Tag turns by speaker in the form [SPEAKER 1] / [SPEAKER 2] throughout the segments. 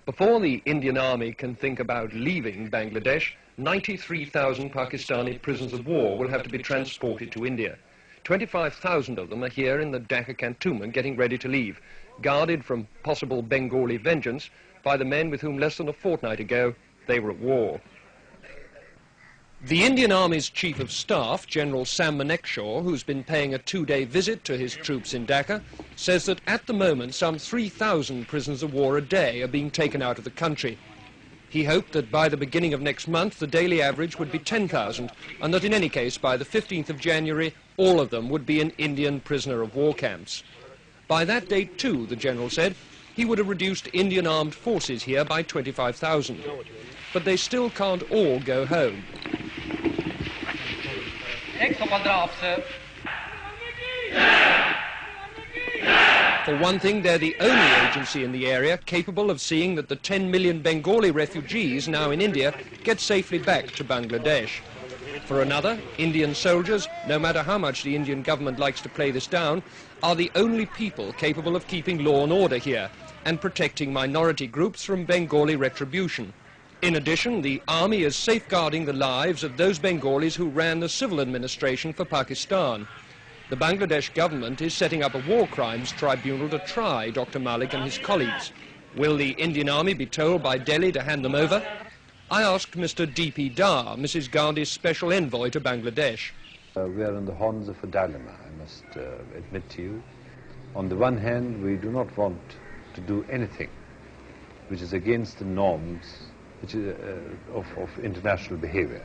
[SPEAKER 1] Before the Indian Army can think about leaving Bangladesh, 93,000 Pakistani prisoners of war will have to be transported to India. 25,000 of them are here in the Dhaka cantonment getting ready to leave, guarded from possible Bengali vengeance by the men with whom less than a fortnight ago they were at war. The Indian Army's Chief of Staff, General Sam Manekshaw, who's been paying a two-day visit to his troops in Dhaka, says that at the moment some 3,000 prisoners of war a day are being taken out of the country. He hoped that by the beginning of next month the daily average would be 10,000 and that in any case by the 15th of January all of them would be in Indian prisoner of war camps. By that date too, the General said, he would have reduced Indian armed forces here by 25,000. But they still can't all go home. For one thing, they're the only agency in the area capable of seeing that the 10 million Bengali refugees now in India get safely back to Bangladesh. For another, Indian soldiers, no matter how much the Indian government likes to play this down, are the only people capable of keeping law and order here and protecting minority groups from Bengali retribution. In addition, the army is safeguarding the lives of those Bengalis who ran the civil administration for Pakistan. The Bangladesh government is setting up a war crimes tribunal to try Dr. Malik and his colleagues. Will the Indian army be told by Delhi to hand them over? I asked Mr. D.P. Dar, Mrs. Gandhi's special envoy to Bangladesh.
[SPEAKER 2] We are on the horns of a dilemma, I must admit to you. On the one hand, we do not want to do anything which is against the norms of international behavior.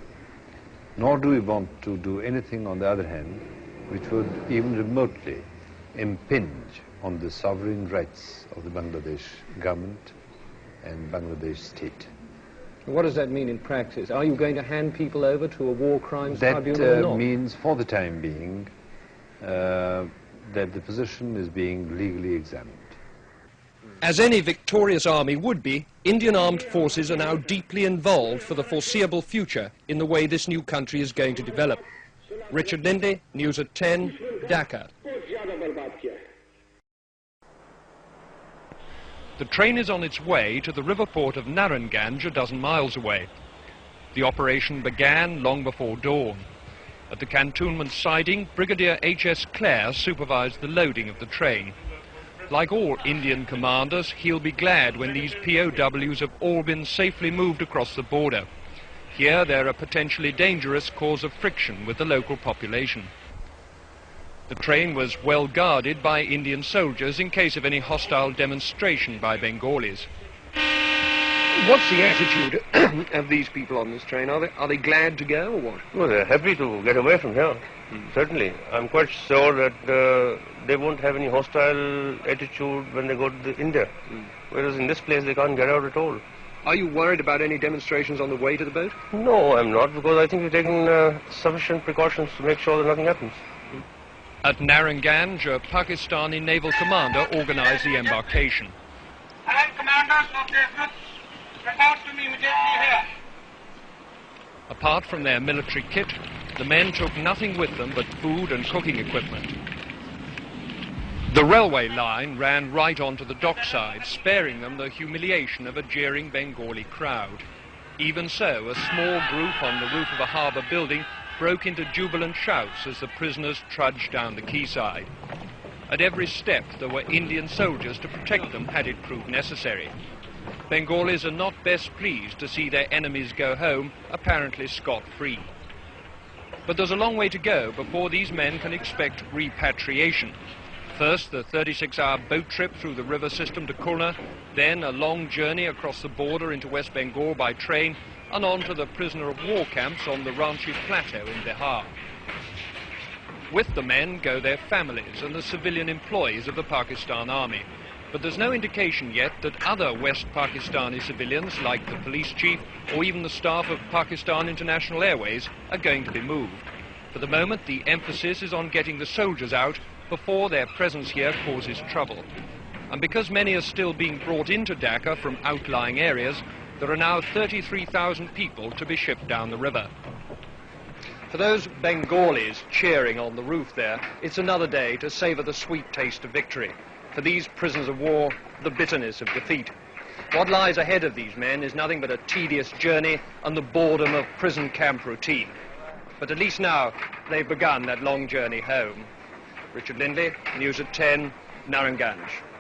[SPEAKER 2] Nor do we want to do anything, on the other hand, which would even remotely impinge on the sovereign rights of the Bangladesh government and Bangladesh state.
[SPEAKER 1] What does that mean in practice? Are you going to hand people over to a war crimes tribunal or not?
[SPEAKER 2] That means, for the time being, that the position is being legally examined.
[SPEAKER 1] As any victorious army would be, Indian armed forces are now deeply involved for the foreseeable future in the way this new country is going to develop. Richard Lindley, News at 10, Dhaka. The train is on its way to the river port of Naranganj, a dozen miles away. The operation began long before dawn. At the cantonment siding, Brigadier H.S. Clare supervised the loading of the train. Like all Indian commanders, he'll be glad when these POWs have all been safely moved across the border. Here they're a potentially dangerous cause of friction with the local population. The train was well guarded by Indian soldiers in case of any hostile demonstration by Bengalis. What's the attitude of these people on this train? Are they glad to go or what?
[SPEAKER 3] No, they're happy to get away from here. Certainly. I'm quite sure that they won't have any hostile attitude when they go to India. Whereas in this place they can't get out at all.
[SPEAKER 1] Are you worried about any demonstrations on the way to the boat?
[SPEAKER 3] No, I'm not, because I think we've taken sufficient precautions to make sure that nothing happens.
[SPEAKER 1] At Naranganj, a Pakistani naval commander organized the embarkation.
[SPEAKER 4] All commanders of the groups, report to me immediately here.
[SPEAKER 1] Apart from their military kit, the men took nothing with them but food and cooking equipment. The railway line ran right onto the dockside, sparing them the humiliation of a jeering Bengali crowd. Even so, a small group on the roof of a harbour building broke into jubilant shouts as the prisoners trudged down the quayside. At every step there were Indian soldiers to protect them had it proved necessary. Bengalis are not best pleased to see their enemies go home apparently scot-free. But there's a long way to go before these men can expect repatriation. First, the 36-hour boat trip through the river system to Khulna, then a long journey across the border into West Bengal by train and on to the prisoner of war camps on the Ranchi Plateau in Bihar. With the men go their families and the civilian employees of the Pakistan Army. But there's no indication yet that other West Pakistani civilians, like the police chief or even the staff of Pakistan International Airways, are going to be moved. For the moment, the emphasis is on getting the soldiers out before their presence here causes trouble. And because many are still being brought into Dhaka from outlying areas, there are now 33,000 people to be shipped down the river. For those Bengalis cheering on the roof there, it's another day to savour the sweet taste of victory. For these prisoners of war, the bitterness of defeat. What lies ahead of these men is nothing but a tedious journey and the boredom of prison camp routine. But at least now they've begun that long journey home. Richard Lindley, News at 10, Narranganj.